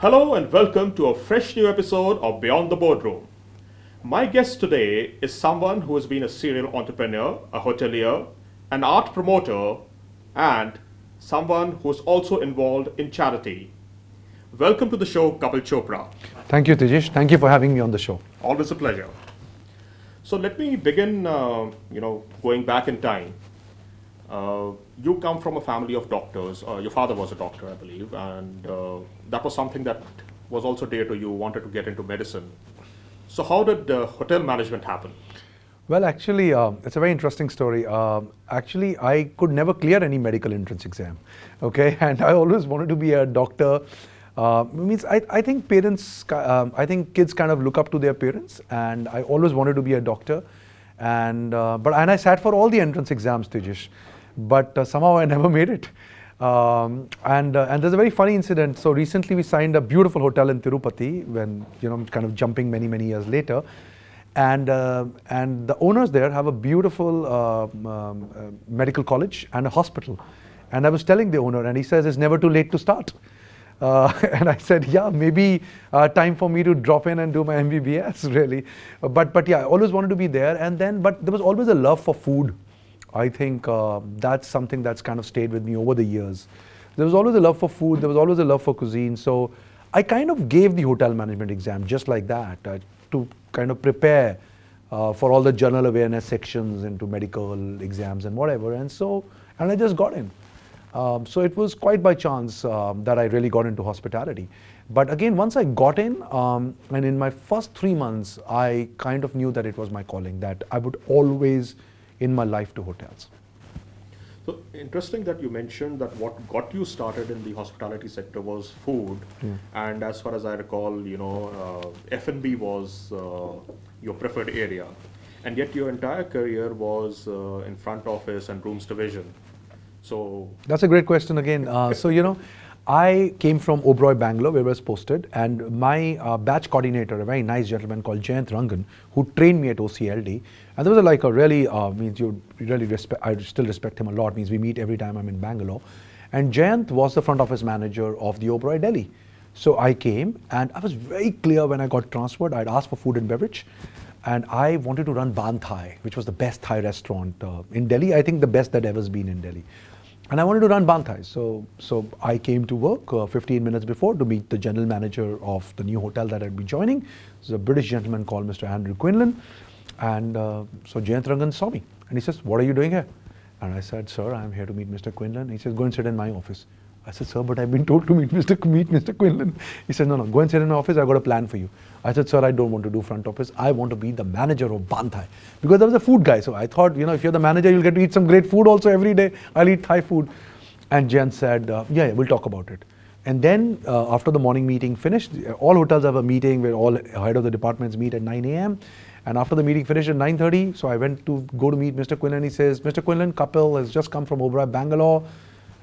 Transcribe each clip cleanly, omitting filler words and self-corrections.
Hello and welcome to a fresh new episode of Beyond the Boardroom. My guest today is someone who has been a serial entrepreneur, a hotelier, an art promoter, and someone who's also involved in charity. Welcome to the show, Kapil Chopra. Thank you, Tejish. Thank you for having me on the show. Always a pleasure. So let me begin, going back in time. You come from a family of doctors. Your father was a doctor, I believe, and that was something that was also dear to you, wanted to get into medicine. So how did hotel management happen? Well, actually, it's a very interesting story. Actually, I could never clear any medical entrance exam, okay? And I always wanted to be a doctor. I think kids kind of look up to their parents, and I always wanted to be a doctor. And I sat for all the entrance exams, Tejish, but somehow I never made it. And there's a very funny incident. So recently we signed a beautiful hotel in Tirupati, when kind of jumping many years later, and the owners there have a beautiful medical college and a hospital. And I was telling the owner, and he says it's never too late to start. And I said, yeah, maybe time for me to drop in and do my MBBS, really. But yeah, I always wanted to be there. But there was always a love for food. I think that's something that's kind of stayed with me over the years. There was always a love for food. There was always a love for cuisine. So I kind of gave the hotel management exam just like that to kind of prepare for all the general awareness sections into medical exams and whatever. And I just got in. So it was quite by chance that I really got into hospitality. But again, once I got in, and in my first 3 months, I kind of knew that it was my calling, that I would always in my life to hotels. So interesting that you mentioned that what got you started in the hospitality sector was food, and as far as I recall, F&B was your preferred area, and yet your entire career was in front office and rooms division. So that's a great question again. I came from Oberoi, Bangalore, where I was posted, and my batch coordinator, a very nice gentleman called Jayant Rangan, who trained me at OCLD, and there was a really, I still respect him a lot, means we meet every time I'm in Bangalore, and Jayant was the front office manager of the Oberoi Delhi. So I came, and I was very clear when I got transferred, I'd asked for food and beverage, and I wanted to run Ban Thai, which was the best Thai restaurant in Delhi, I think the best that ever's been in Delhi. And I wanted to run Ban Thai. So I came to work 15 minutes before to meet the general manager of the new hotel that I'd be joining. It's a British gentleman called Mr. Andrew Quinlan. And so Jayant Rangan saw me and he says, "What are you doing here?" And I said, "Sir, I'm here to meet Mr. Quinlan." He says, "Go and sit in my office." I said, "Sir, but I've been told to meet Mr. Quinlan." He said, "No, go and sit in my office. I've got a plan for you." I said, "Sir, I don't want to do front office. I want to be the manager of Ban Thai." Because I was a food guy. So I thought, if you're the manager, you'll get to eat some great food also every day. I'll eat Thai food. And Jayant said, yeah, we'll talk about it. And then after the morning meeting finished, all hotels have a meeting where all head of the departments meet at 9 a.m. And after the meeting finished at 9:30, so I went to go to meet Mr. Quinlan. He says, "Mr. Quinlan, Kapil has just come from Oberoi, Bangalore.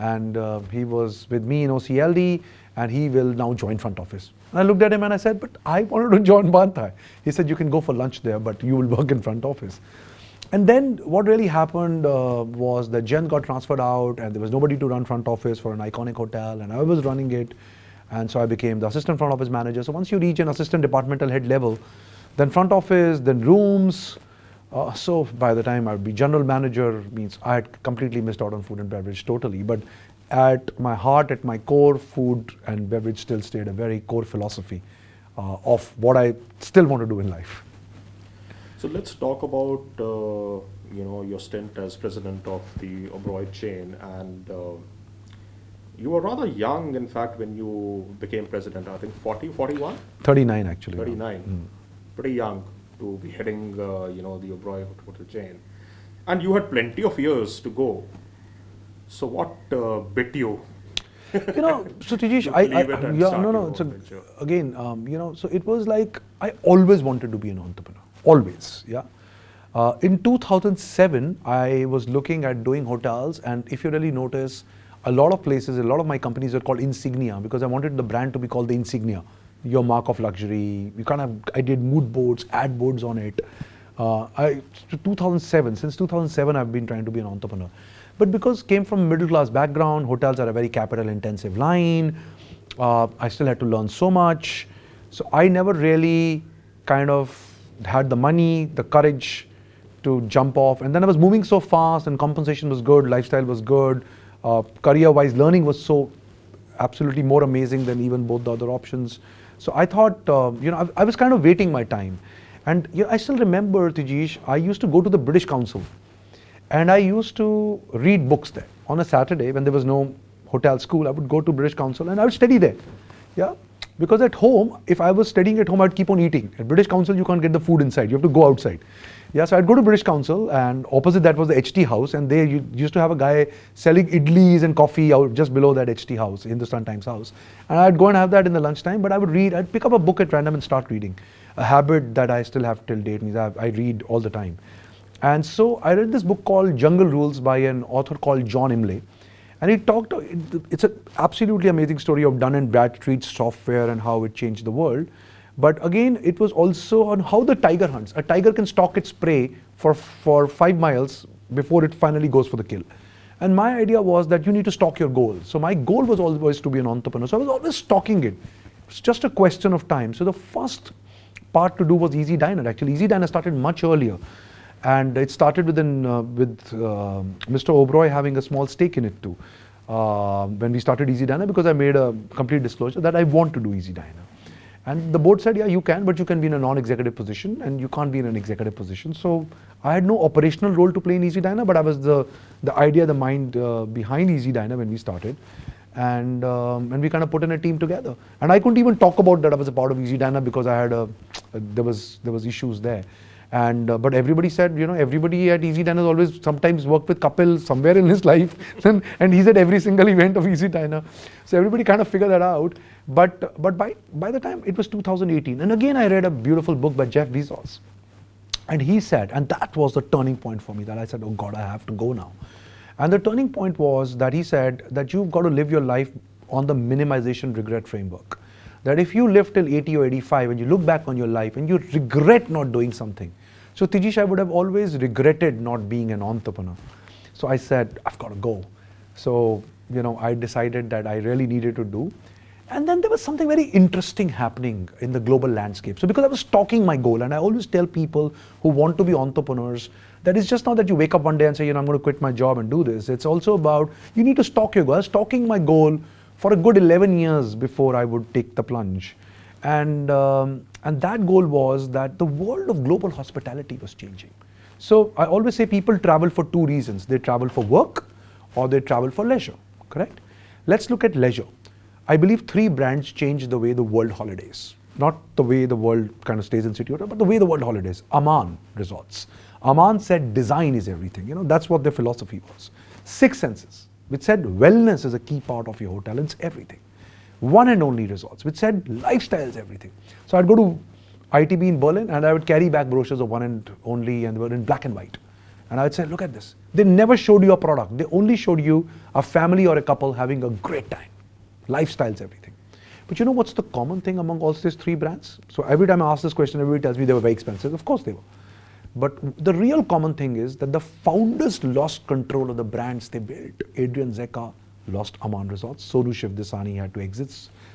And he was with me in OCLD, and he will now join front office." And I looked at him and I said, "But I wanted to join Ban Thai." He said, "You can go for lunch there, but you will work in front office." And then what really happened was that Jen got transferred out, and there was nobody to run front office for an iconic hotel, and I was running it. And so I became the assistant front office manager. So once you reach an assistant departmental head level, then front office, then rooms. So by the time I would be general manager, means I had completely missed out on food and beverage totally. But at my heart, at my core, food and beverage still stayed a very core philosophy of what I still want to do in life. So let's talk about your stint as president of the Oberoi chain, and you were rather young, in fact, when you became president. I think 40, 41? 39 actually. 39. Pretty young to be heading the Oberoi hotel chain, and you had plenty of years to go. So what bit you? So Tejish, so it was like I always wanted to be an entrepreneur. Always, yeah. In 2007, I was looking at doing hotels, and if you really notice, a lot of places, a lot of my companies are called Insignia because I wanted the brand to be called the Insignia, your mark of luxury. I did mood boards, ad boards on it. To 2007, since 2007 I've been trying to be an entrepreneur. But because came from middle class background, hotels are a very capital intensive line, I still had to learn so much. So I never really kind of had the money, the courage to jump off. And then I was moving so fast and compensation was good, lifestyle was good, career-wise learning was so absolutely more amazing than even both the other options. So I thought, I was kind of waiting my time. And I still remember, Tijish, I used to go to the British Council and I used to read books there. On a Saturday when there was no hotel school, I would go to British Council and I would study there. Yeah. Because at home, if I was studying at home, I'd keep on eating. At British Council, you can't get the food inside. You have to go outside. Yeah, so I'd go to British Council, and opposite that was the HT house, and there you used to have a guy selling idlis and coffee out just below that HT house, Hindustan Times house. And I'd go and have that in the lunchtime, but I would read, I'd pick up a book at random and start reading. A habit that I still have till date, means I read all the time. And so I read this book called Jungle Rules by an author called John Imlay. And he talked, it's an absolutely amazing story of Dun and Bradstreet software and how it changed the world. But again, it was also on how the tiger hunts. A tiger can stalk its prey for 5 miles before it finally goes for the kill. And my idea was that you need to stalk your goal. So my goal was always to be an entrepreneur. So I was always stalking it. It's just a question of time. So the first part to do was EazyDiner. Actually, EazyDiner started much earlier. And it started with Mr. Oberoi having a small stake in it too. When we started EazyDiner, because I made a complete disclosure that I want to do EazyDiner. And the board said, yeah, you can, but you can be in a non-executive position and you can't be in an executive position. So I had no operational role to play in EazyDiner, but I was the idea, the mind behind EazyDiner when we started. And we kind of put in a team together. And I couldn't even talk about that I was a part of EazyDiner because I had there was issues there. And but everybody said, everybody at EazyDiner always sometimes worked with Kapil somewhere in his life, and he's at every single event of EazyDiner. So everybody kind of figured that out. But by the time it was 2018, and again I read a beautiful book by Jeff Bezos, and he said, and that was the turning point for me, that I said, oh God, I have to go now. And the turning point was that he said that you've got to live your life on the minimization regret framework. That if you live till 80 or 85 and you look back on your life and you regret not doing something. So Tijish, I would have always regretted not being an entrepreneur. So I said, I've got to go. So, I decided that I really needed to do. And then there was something very interesting happening in the global landscape. So because I was stalking my goal, and I always tell people who want to be entrepreneurs that it's just not that you wake up one day and say, I'm going to quit my job and do this. It's also about, you need to stalk your goal. I was stalking my goal for a good 11 years before I would take the plunge. And that goal was that the world of global hospitality was changing. So I always say people travel for 2 reasons. They travel for work or they travel for leisure, correct? Let's look at leisure. I believe 3 brands changed the way the world holidays. Not the way the world kind of stays in city hotel, but the way the world holidays. Aman Resorts. Aman said design is everything. That's what their philosophy was. Six Senses, which said wellness is a key part of your hotel, it's everything. One and Only Resorts, which said lifestyle is everything. So I'd go to ITB in Berlin and I would carry back brochures of One and Only, and they were in black and white. And I would say, look at this. They never showed you a product. They only showed you a family or a couple having a great time. Lifestyle is everything. But what's the common thing among all these 3 brands? So every time I ask this question, everybody tells me they were very expensive. Of course they were. But the real common thing is that the founders lost control of the brands they built. Adrian Zeka lost Aman Resorts. So do Shiv Desani had to exit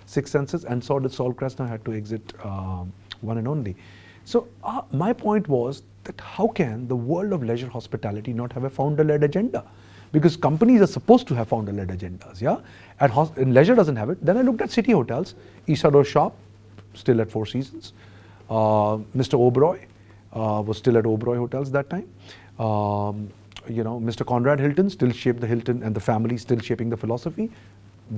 Six Senses, and so did Saul Krasner had to exit One and Only. So my point was that how can the world of leisure hospitality not have a founder-led agenda? Because companies are supposed to have founder-led agendas, yeah? And leisure doesn't have it. Then I looked at city hotels. Isadore Shop, still at Four Seasons. Mr. Oberoi was still at Oberoi Hotels that time. Mr. Conrad Hilton still shaped the Hilton, and the family still shaping the philosophy.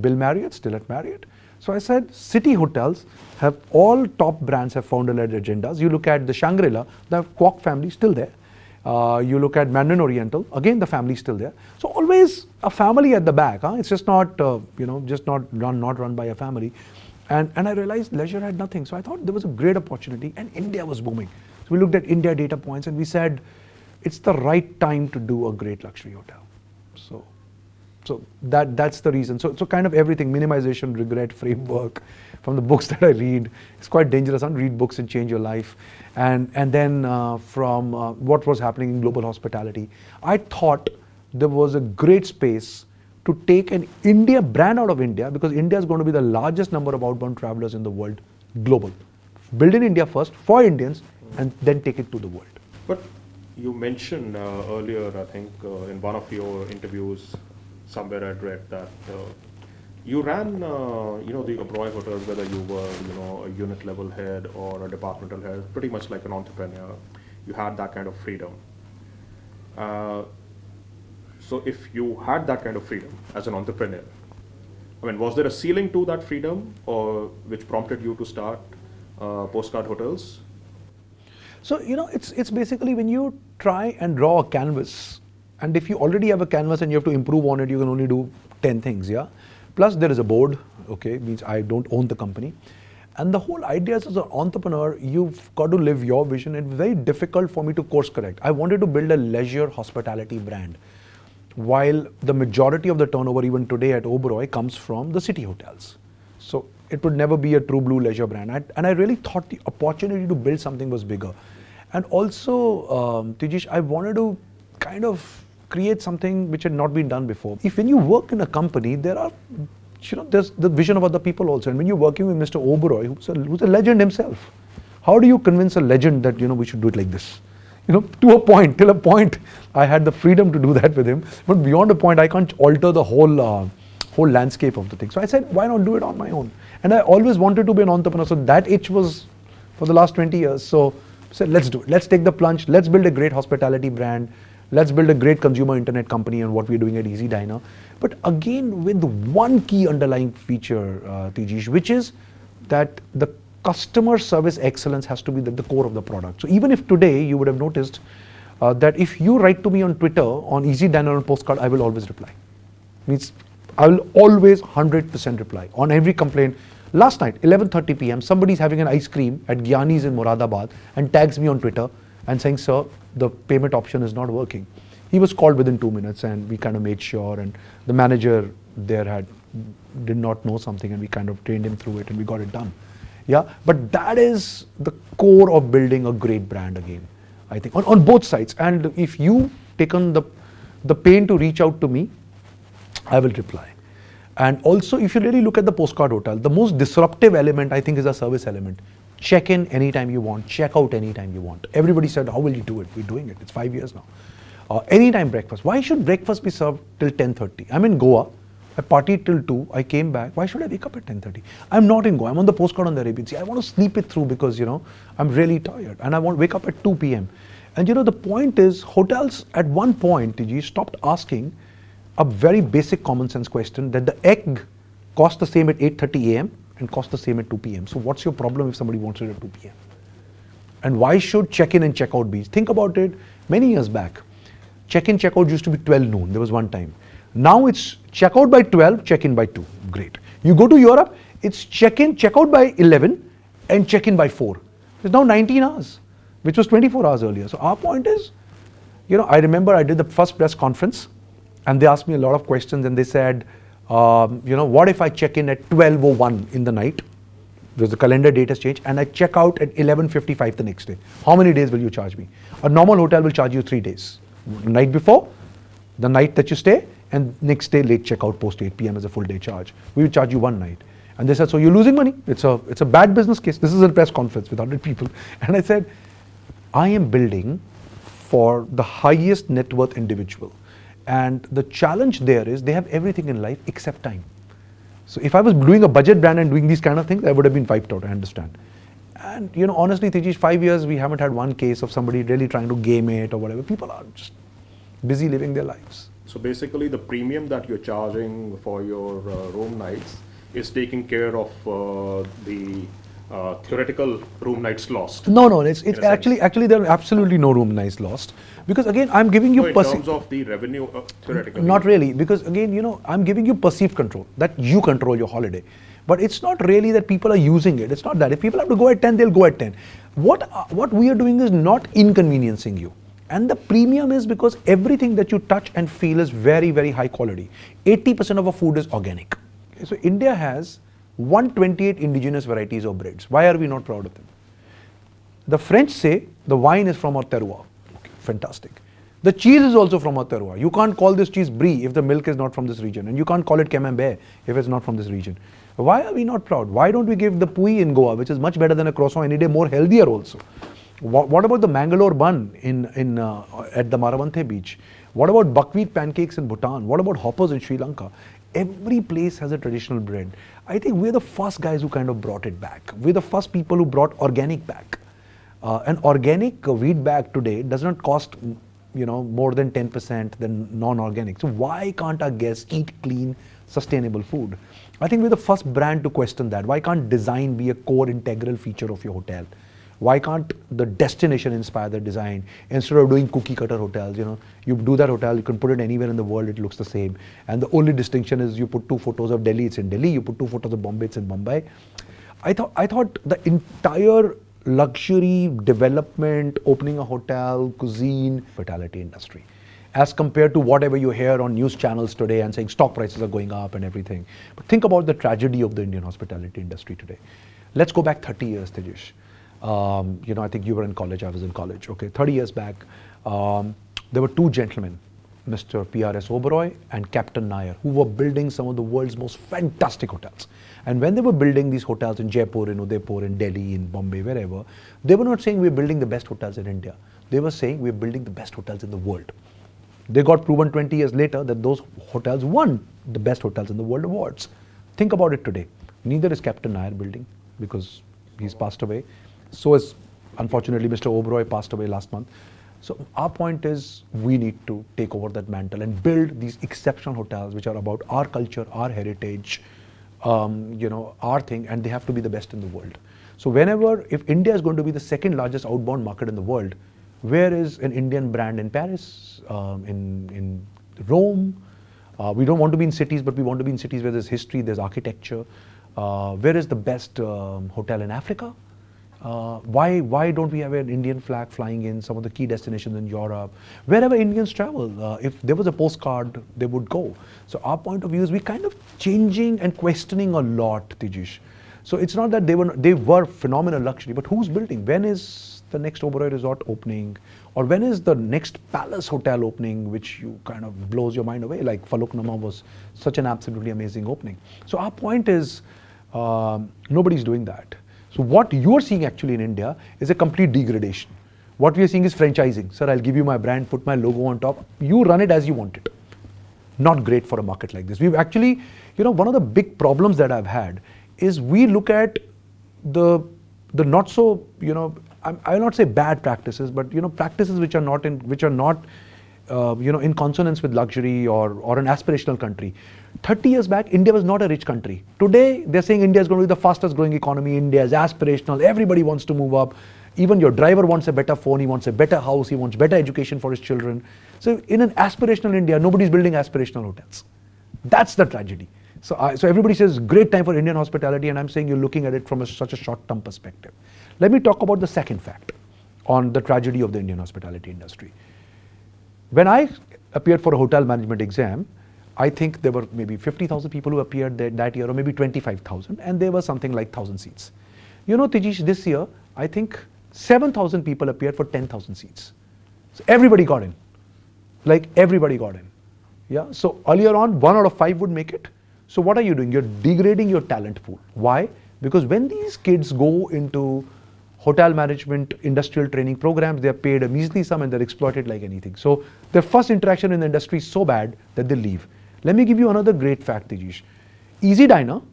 Bill Marriott still at Marriott. So I said city hotels have, all top brands have founder-led agendas. You look at the Shangri-La, the Kwok family still there. You look at Mandarin Oriental, again the family still there. So always a family at the back. It's just not not run by a family. And I realized leisure had nothing. So I thought there was a great opportunity, and India was booming. So we looked at India data points and we said it's the right time to do a great luxury hotel. So So that's the reason. So kind of everything, minimization, regret, framework, from the books that I read. It's quite dangerous. Don't read books and change your life. And then from what was happening in global hospitality, I thought there was a great space to take an India brand out of India, because India is going to be the largest number of outbound travelers in the world, global. Build in India first for Indians and then take it to the world. But you mentioned earlier, I think, in one of your interviews, somewhere I'd read that you ran, the Oberoi hotels, whether you were, a unit level head or a departmental head, pretty much like an entrepreneur. You had that kind of freedom. So if you had that kind of freedom as an entrepreneur, I mean, was there a ceiling to that freedom, or which prompted you to start Postcard Hotels? So, it's basically when you try and draw a canvas, and if you already have a canvas and you have to improve on it, you can only do 10 things, yeah? Plus there is a board, okay, means I don't own the company. And the whole idea is, as an entrepreneur, you've got to live your vision. It's very difficult for me to course correct. I wanted to build a leisure hospitality brand, while the majority of the turnover even today at Oberoi comes from the city hotels. So it would never be a true blue leisure brand. And I really thought the opportunity to build something was bigger. And also, Tejish, I wanted to kind of create something which had not been done before. If when you work in a company, there's the vision of other people also. And when you're working with Mr. Oberoi, who's a legend himself, how do you convince a legend that, we should do it like this? Till a point, I had the freedom to do that with him. But beyond a point, I can't alter the whole landscape of the thing. So I said, why not do it on my own? And I always wanted to be an entrepreneur. So that itch was for the last 20 years. So I said, let's do it. Let's take the plunge. Let's build a great hospitality brand. Let's build a great consumer internet company, and what we're doing at EazyDiner. But again, with one key underlying feature, Tejish, which is that the customer service excellence has to be the core of the product. So even if today you would have noticed that if you write to me on Twitter, on EazyDiner, on Postcard, I will always reply. Means I will always 100% reply on every complaint. Last night, 11:30 p.m., somebody's having an ice cream at Gyani's in Moradabad and tags me on Twitter and saying, sir, the payment option is not working. He was called within 2 minutes, and we kind of made sure, and the manager there did not know something, and we kind of trained him through it, and we got it done. Yeah, but that is the core of building a great brand again, I think, on both sides. And if you've taken the pain to reach out to me, I will reply. And also, if you really look at the Postcard Hotel, the most disruptive element, I think, is a service element. Check in anytime you want, check out anytime you want. Everybody said, how will you do it? We're doing it. It's 5 years now. Anytime breakfast. Why should breakfast be served till 10:30? I'm in Goa. I partied till 2. I came back. Why should I wake up at 10:30? I'm not in Goa. I'm on the Postcard on the Arabian Sea. I want to sleep it through because, I'm really tired. And I want to wake up at 2 p.m. And, the point is, hotels at one point, TG, stopped asking a very basic common sense question, that the egg costs the same at 8:30 a.m. and costs the same at 2 p.m. So what's your problem if somebody wants it at 2 p.m.? And why should check-in and check-out be? Think about it. Many years back, check-in, check-out used to be 12 noon. There was one time. Now it's check-out by 12, check-in by 2. Great. You go to Europe, it's check-in, check-out by 11 and check-in by 4. It's now 19 hours, which was 24 hours earlier. So our point is, I remember I did the first press conference, and they asked me a lot of questions, and they said, what if I check in at 12:01 in the night, because the calendar date has changed, and I check out at 11:55 the next day? How many days will you charge me? A normal hotel will charge you 3 days. The night before, the night that you stay, and next day late checkout post 8 p.m. as a full day charge. We will charge you one night. And they said, so you're losing money. It's a bad business case. This is a press conference with 100 people. And I said, I am building for the highest net worth individual. And the challenge there is they have everything in life except time. So if I was doing a budget brand and doing these kind of things, I would have been wiped out, I understand. And honestly, Tejish, 5 years, we haven't had one case of somebody really trying to game it or whatever. People are just busy living their lives. So basically the premium that you're charging for your room nights is taking care of the theoretical room nights lost. No, it's actually there are absolutely no room nights lost, because again I'm giving you in terms of the revenue theoretically. Not really, because again I'm giving you perceived control, that you control your holiday, but it's not really that people are using it. It's not that if people have to go at 10, they'll go at 10. What we are doing is not inconveniencing you. And the premium is because everything that you touch and feel is very, very high quality. 80% of our food is organic. Okay, so India has 128 indigenous varieties of breads. Why are we not proud of them? The French say the wine is from our terroir. Okay, fantastic. The cheese is also from our terroir. You can't call this cheese brie if the milk is not from this region, and you can't call it camembert if it's not from this region. Why are we not proud? Why don't we give the pui in Goa, which is much better than a croissant any day, more healthier also? What about the Mangalore bun at the Maravanthe beach? What about buckwheat pancakes in Bhutan? What about hoppers in Sri Lanka? Every place has a traditional bread. I think we're the first guys who kind of brought it back. We're the first people who brought organic back. An organic wheat bag today does not cost more than 10% than non-organic. So why can't our guests eat clean, sustainable food? I think we're the first brand to question that. Why can't design be a core integral feature of your hotel? Why can't the destination inspire the design? Instead of doing cookie cutter hotels, you do that hotel, you can put it anywhere in the world, it looks the same. And the only distinction is you put 2 photos of Delhi, it's in Delhi. You put 2 photos of Bombay, it's in Bombay. I thought the entire luxury development, opening a hotel, cuisine, hospitality industry, as compared to whatever you hear on news channels today and saying stock prices are going up and everything. But think about the tragedy of the Indian hospitality industry today. Let's go back 30 years, Tejish. I think you were in college, I was in college. Okay, 30 years back, there were 2 gentlemen, Mr. P.R.S. Oberoi and Captain Nair, who were building some of the world's most fantastic hotels. And when they were building these hotels in Jaipur, in Udaipur, in Delhi, in Bombay, wherever, they were not saying we're building the best hotels in India. They were saying we're building the best hotels in the world. They got proven 20 years later that those hotels won the best hotels in the world awards. Think about it today. Neither is Captain Nair building because he's passed away. So is, unfortunately, Mr. Oberoi passed away last month. So our point is we need to take over that mantle and build these exceptional hotels which are about our culture, our heritage, our thing, and they have to be the best in the world. So if India is going to be the second largest outbound market in the world, where is an Indian brand in Paris, in Rome? We don't want to be in cities, but we want to be in cities where there's history, there's architecture. Where is the best hotel in Africa? Why don't we have an Indian flag flying in some of the key destinations in Europe? Wherever Indians travel, if there was a postcard, they would go. So our point of view is we kind of changing and questioning a lot, Tejish. So it's not that they were phenomenal luxury, but who's building? When is the next Oberoi Resort opening? Or when is the next Palace Hotel opening, which you kind of blows your mind away? Like Faloknuma was such an absolutely amazing opening. So our point is nobody's doing that. So what you're seeing actually in India is a complete degradation. What we are seeing is franchising. Sir, I'll give you my brand, put my logo on top. You run it as you want it. Not great for a market like this. We've actually, one of the big problems that I've had is we look at the not so, I will not say bad practices, but practices which are not in consonance with luxury or an aspirational country. 30 years back, India was not a rich country. Today, they're saying India is going to be the fastest growing economy. India is aspirational. Everybody wants to move up. Even your driver wants a better phone. He wants a better house. He wants better education for his children. So in an aspirational India, nobody's building aspirational hotels. That's the tragedy. So everybody says, great time for Indian hospitality, and I'm saying you're looking at it from such a short-term perspective. Let me talk about the second fact on the tragedy of the Indian hospitality industry. When I appeared for a hotel management exam, I think there were maybe 50,000 people who appeared that year, or maybe 25,000, and there were something like 1,000 seats. Tejish, this year, I think 7,000 people appeared for 10,000 seats. So everybody got in. Like everybody got in. Yeah. So earlier on, 1 out of 5 would make it. So what are you doing? You're degrading your talent pool. Why? Because when these kids go into hotel management, industrial training programs, they're paid a measly sum and they're exploited like anything. So their first interaction in the industry is so bad that they leave. Let me give you another great fact, Tejish. EazyDiner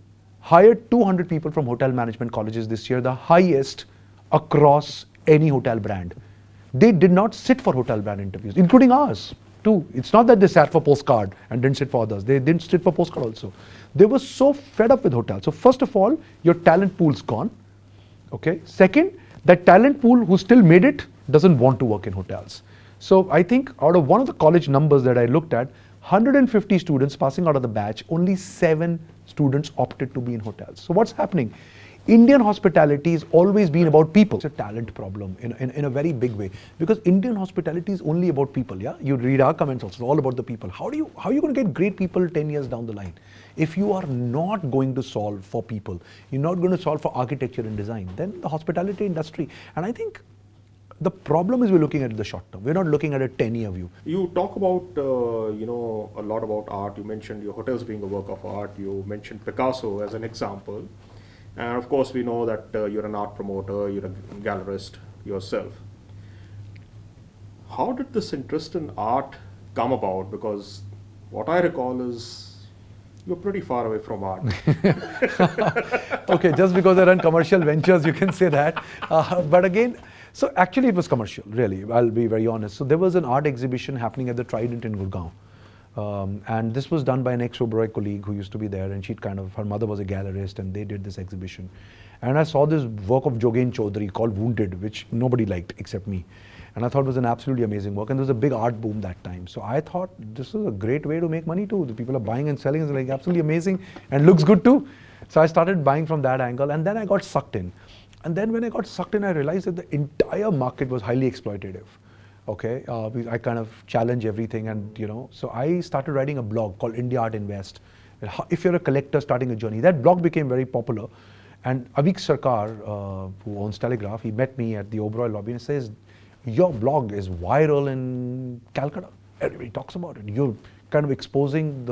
hired 200 people from hotel management colleges this year, the highest across any hotel brand. They did not sit for hotel brand interviews, including ours too. It's not that they sat for Postcard and didn't sit for others. They didn't sit for Postcard also. They were so fed up with hotels. So first of all, your talent pool's gone. Okay. Second, that talent pool who still made it doesn't want to work in hotels. So I think out of one of the college numbers that I looked at, 150 students passing out of the batch, only 7 students opted to be in hotels. So what's happening? Indian hospitality has always been about people. It's a talent problem in a very big way, because Indian hospitality is only about people. Yeah, you read our comments also, it's all about the people. How are you going to get great people 10 years down the line if you are not going to solve for people? You're not going to solve for architecture and design. Then the hospitality industry, and I think the problem is we're looking at the short term. We're not looking at a 10-year view. You talk about, a lot about art. You mentioned your hotels being a work of art. You mentioned Picasso as an example. And of course, we know that you're an art promoter, you're a gallerist yourself. How did this interest in art come about? Because what I recall is you're pretty far away from art. Okay, just because I run commercial ventures, you can say that. But again, so actually it was commercial, really, I'll be very honest. So there was an art exhibition happening at the Trident in Gurgaon. And this was done by an ex-Oberoi colleague who used to be there, and her mother was a gallerist, and they did this exhibition. And I saw this work of Jogen Chaudhary called Wounded, which nobody liked except me. And I thought it was an absolutely amazing work, and there was a big art boom that time. So I thought this is a great way to make money too. The people are buying and selling, it's like absolutely amazing and looks good too. So I started buying from that angle, and then I got sucked in. And then when I got sucked in, I realized that the entire market was highly exploitative. Okay, I kind of challenge everything, and so I started writing a blog called India Art Invest. If you're a collector starting a journey, that blog became very popular. And Avik Sarkar, who owns Telegraph, he met me at the Oberoi lobby and says, "Your blog is viral in Calcutta. Everybody talks about it. You're kind of exposing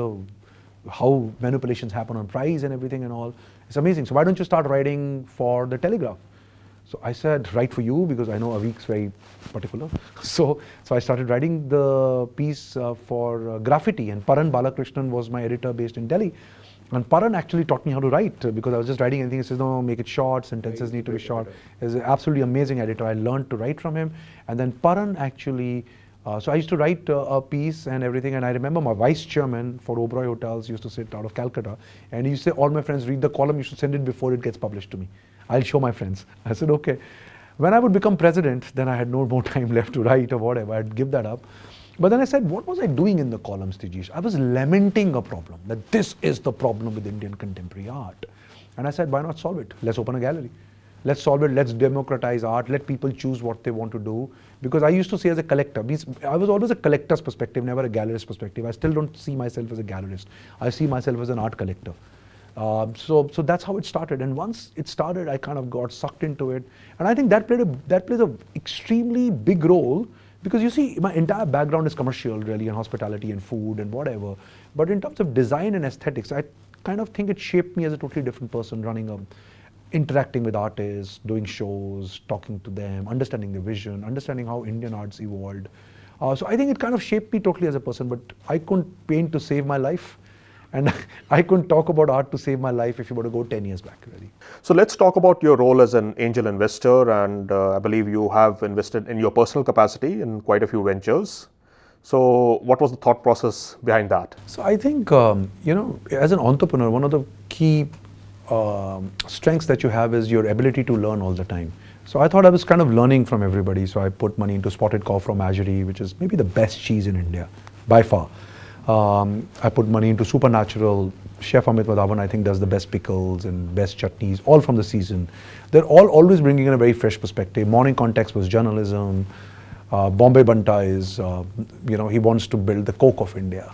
how manipulations happen on price and everything and all. It's amazing. So why don't you start writing for the Telegraph?" So I said, write for you, because I know Avik's very particular. So I started writing the piece for Graffiti, and Paran Balakrishnan was my editor based in Delhi. And Paran actually taught me how to write, because I was just writing anything. He says, no, make it short, sentences need to be short. He's an absolutely amazing editor. I learned to write from him. And then Paran actually, so I used to write a piece and everything. And I remember my vice chairman for Oberoi Hotels used to sit out of Calcutta. And he used to say, all my friends read the column, you should send it before it gets published to me. I'll show my friends. I said, okay. When I would become president, then I had no more time left to write or whatever. I'd give that up. But then I said, what was I doing in the columns, Tejish? I was lamenting a problem, that this is the problem with Indian contemporary art. And I said, why not solve it? Let's open a gallery. Let's solve it. Let's democratize art. Let people choose what they want to do. Because I used to say as a collector, I was always a collector's perspective, never a gallerist's perspective. I still don't see myself as a gallerist. I see myself as an art collector. So that's how it started, and once it started, I kind of got sucked into it, and I think that plays a extremely big role, because you see, my entire background is commercial, really, and hospitality and food and whatever. But in terms of design and aesthetics, I kind of think it shaped me as a totally different person, interacting with artists, doing shows, talking to them, understanding their vision, understanding how Indian arts evolved. So I think it kind of shaped me totally as a person. But I couldn't paint to save my life. And I couldn't talk about art to save my life if you were to go 10 years back, really. So let's talk about your role as an angel investor, and I believe you have invested in your personal capacity in quite a few ventures. So what was the thought process behind that? So I think, as an entrepreneur, one of the key strengths that you have is your ability to learn all the time. So I thought I was kind of learning from everybody. So I put money into Spotted Cow from Ajri, which is maybe the best cheese in India, by far. I put money into Supernatural. Chef Amit Madhavan, I think, does the best pickles and best chutneys, all from the season. They're all always bringing in a very fresh perspective. Morning Context was journalism. Bombay Banta is, he wants to build the Coke of India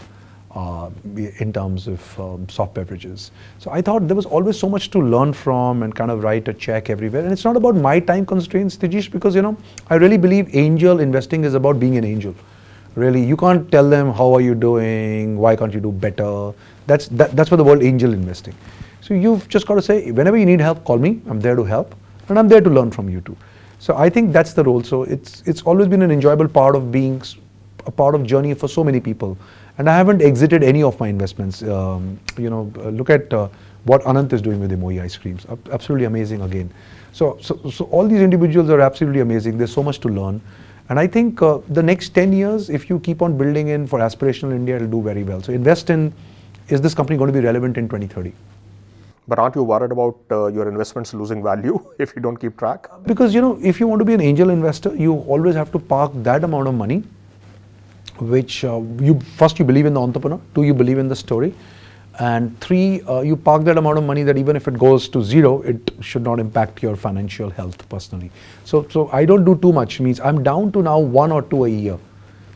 in terms of soft beverages. So I thought there was always so much to learn from and kind of write a check everywhere. And it's not about my time constraints, Tejish, because, I really believe angel investing is about being an angel. Really, you can't tell them how are you doing, why can't you do better. That's what the word angel investing. So you've just got to say, whenever you need help, call me. I'm there to help, and I'm there to learn from you too. So I think that's the role. So it's always been an enjoyable part of being a part of journey for so many people. And I haven't exited any of my investments. Look at what Anant is doing with the Moi ice creams. Absolutely amazing again. So all these individuals are absolutely amazing. There's so much to learn. And I think the next 10 years, if you keep on building in for aspirational India, it'll do very well. So invest in, is this company going to be relevant in 2030? But aren't you worried about your investments losing value if you don't keep track? Because, if you want to be an angel investor, you always have to park that amount of money, which first you believe in the entrepreneur, two, you believe in the story, And three, you park that amount of money that even if it goes to zero, it should not impact your financial health personally. So I don't do too much. Means I'm down to now 1 or 2 a year,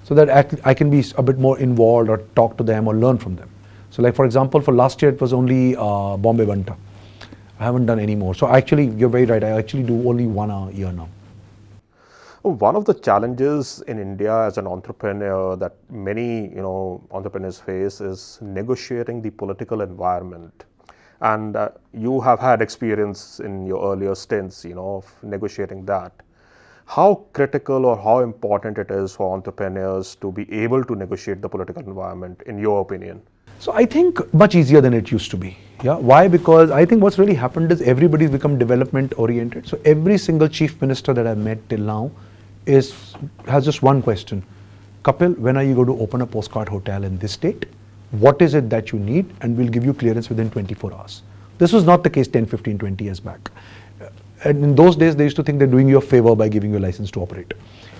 so that I can be a bit more involved or talk to them or learn from them. So like for example, for last year it was only Bombay Banta. I haven't done any more. So actually, you're very right. I actually do only 1 a year now. One of the challenges in India as an entrepreneur that many entrepreneurs face is negotiating the political environment. And you have had experience in your earlier stints, of negotiating that. How critical or how important it is for entrepreneurs to be able to negotiate the political environment, in your opinion? So I think much easier than it used to be. Yeah. Why? Because I think what's really happened is everybody's become development oriented. So every single chief minister that I've met till now has just one question. Kapil, when are you going to open a Postcard Hotel in this state? What is it that you need? And we'll give you clearance within 24 hours. This was not the case 10, 15, 20 years back. And in those days, they used to think they're doing you a favor by giving you a license to operate.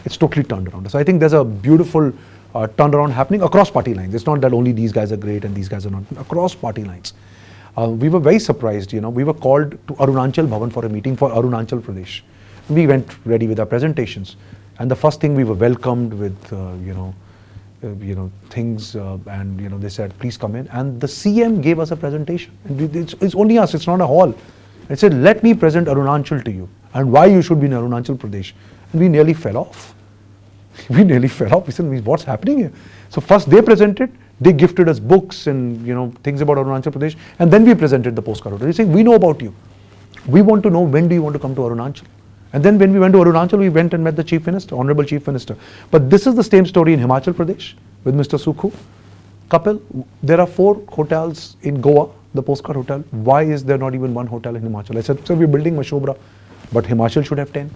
It's totally turned around. So I think there's a beautiful turnaround happening across party lines. It's not that only these guys are great and these guys are not. Across party lines. We were very surprised, we were called to Arunachal Bhavan for a meeting for Arunachal Pradesh. We went ready with our presentations. And the first thing we were welcomed with, things, and they said, please come in. And the CM gave us a presentation. And it's only us, it's not a hall. It said, let me present Arunachal to you and why you should be in Arunachal Pradesh. And we nearly fell off. We nearly fell off. We said, what's happening here? So first they presented, they gifted us books and things about Arunachal Pradesh, and then we presented the Postcard Hotel. They saying, we know about you. We want to know when do you want to come to Arunachal. And then when we went to Arunachal, we went and met the Chief Minister, Honorable Chief Minister. But this is the same story in Himachal Pradesh with Mr. Sukhu. Kapil, there are 4 hotels in Goa, the Postcard Hotel. Why is there not even 1 hotel in Himachal? I said, so we're building Mashobra, but Himachal should have 10.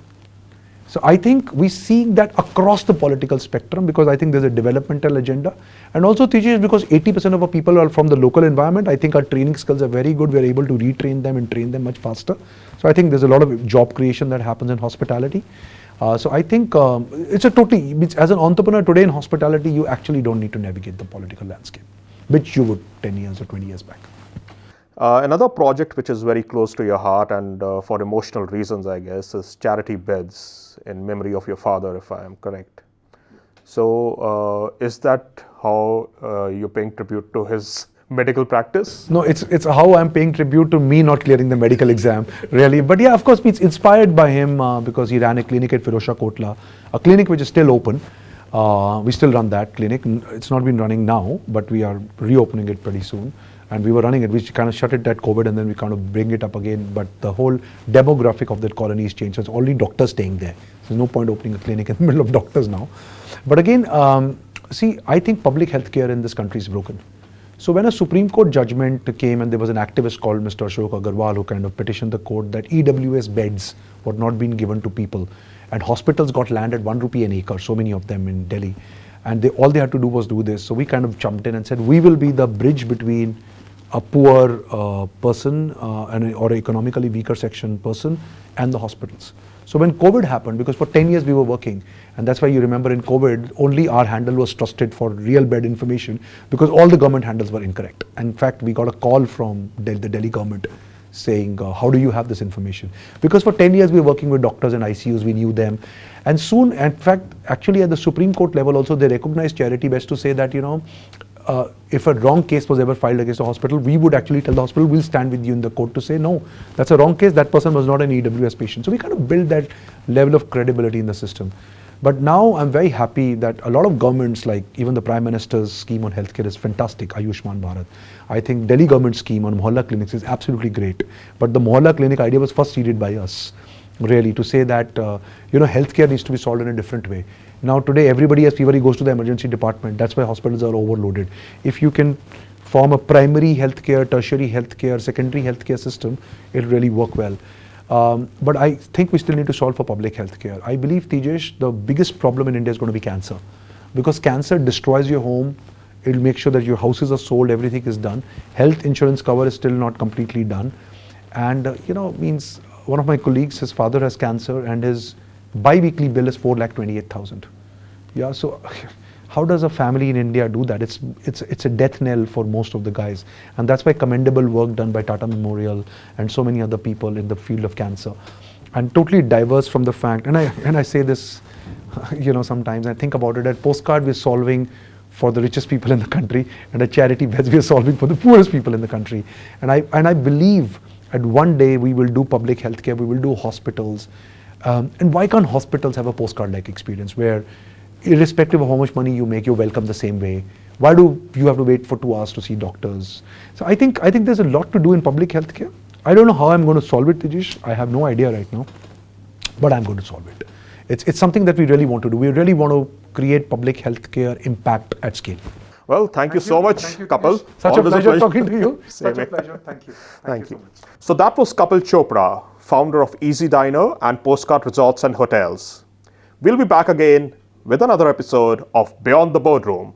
So I think we see that across the political spectrum because I think there's a developmental agenda. And also, Tejas, because 80% of our people are from the local environment, I think our training skills are very good. We're able to retrain them and train them much faster. So I think there's a lot of job creation that happens in hospitality. So I think it's a totally, as an entrepreneur today in hospitality, you actually don't need to navigate the political landscape, which you would 10 years or 20 years back. Another project which is very close to your heart and for emotional reasons, I guess, is charity beds in memory of your father, if I am correct. So is that how you're paying tribute to his medical practice? No, it's how I'm paying tribute to me not clearing the medical exam, really. But yeah, of course, it's inspired by him because he ran a clinic at Firozshah Kotla, a clinic which is still open. We still run that clinic. It's not been running now, but we are reopening it pretty soon. And we were running it, we kind of shut it at COVID and then we kind of bring it up again. But the whole demographic of that colony has changed. So it's only doctors staying there. There's no point opening a clinic in the middle of doctors now. But again, see, I think public healthcare in this country is broken. So when a Supreme Court judgment came and there was an activist called Mr. Ashok Agarwal who kind of petitioned the court that EWS beds were not being given to people. And hospitals got land at 1 rupee an acre, so many of them in Delhi. And all they had to do was do this. So we kind of jumped in and said, we will be the bridge between a poor person or an economically weaker section person and the hospitals. So when COVID happened, because for 10 years we were working, and that's why you remember in COVID, only our handle was trusted for real bed information because all the government handles were incorrect. And in fact, we got a call from the Delhi government saying, how do you have this information? Because for 10 years we were working with doctors and ICUs, we knew them. And soon, in fact, actually at the Supreme Court level also, they recognized charity best to say that, if a wrong case was ever filed against a hospital, we would actually tell the hospital, we'll stand with you in the court to say, no, that's a wrong case, that person was not an EWS patient. So we kind of build that level of credibility in the system. But now I'm very happy that a lot of governments, like even the Prime Minister's scheme on healthcare is fantastic, Ayushman Bharat. I think Delhi government scheme on Mohalla clinics is absolutely great. But the Mohalla clinic idea was first seeded by us, really, to say that, healthcare needs to be solved in a different way. Now today everybody has fever, he goes to the emergency department. That's why hospitals are overloaded. If you can form a primary healthcare, tertiary healthcare, secondary healthcare system, it'll really work well. But I think we still need to solve for public healthcare. I believe, Tejas, the biggest problem in India is going to be cancer. Because cancer destroys your home, it'll make sure that your houses are sold, everything is done. Health insurance cover is still not completely done. And, means one of my colleagues, his father has cancer and his bi-weekly bill is 4,28,000. Yeah, so how does a family in India do that? It's a death knell for most of the guys, and that's why commendable work done by Tata Memorial and so many other people in the field of cancer, and totally diverse from the fact. And I say this, sometimes I think about it. At Postcard, we're solving for the richest people in the country, and at Charity Beds, we are solving for the poorest people in the country. And I believe at one day we will do public healthcare, we will do hospitals, and why can't hospitals have a postcard-like experience where, irrespective of how much money you make, you're welcome the same way? Why do you have to wait for 2 hours to see doctors? So I think there's a lot to do in public healthcare. I don't know how I'm going to solve it, Tejish. I have no idea right now, but I'm going to solve it. It's something that we really want to do. We really want to create public healthcare impact at scale. Well, thank you so much, Kapil. Such a pleasure talking to you. Such a pleasure. Thank you. Thank you. So that was Kapil Chopra, founder of EazyDiner and Postcard Resorts and Hotels. We'll be back again with another episode of Beyond the Boardroom.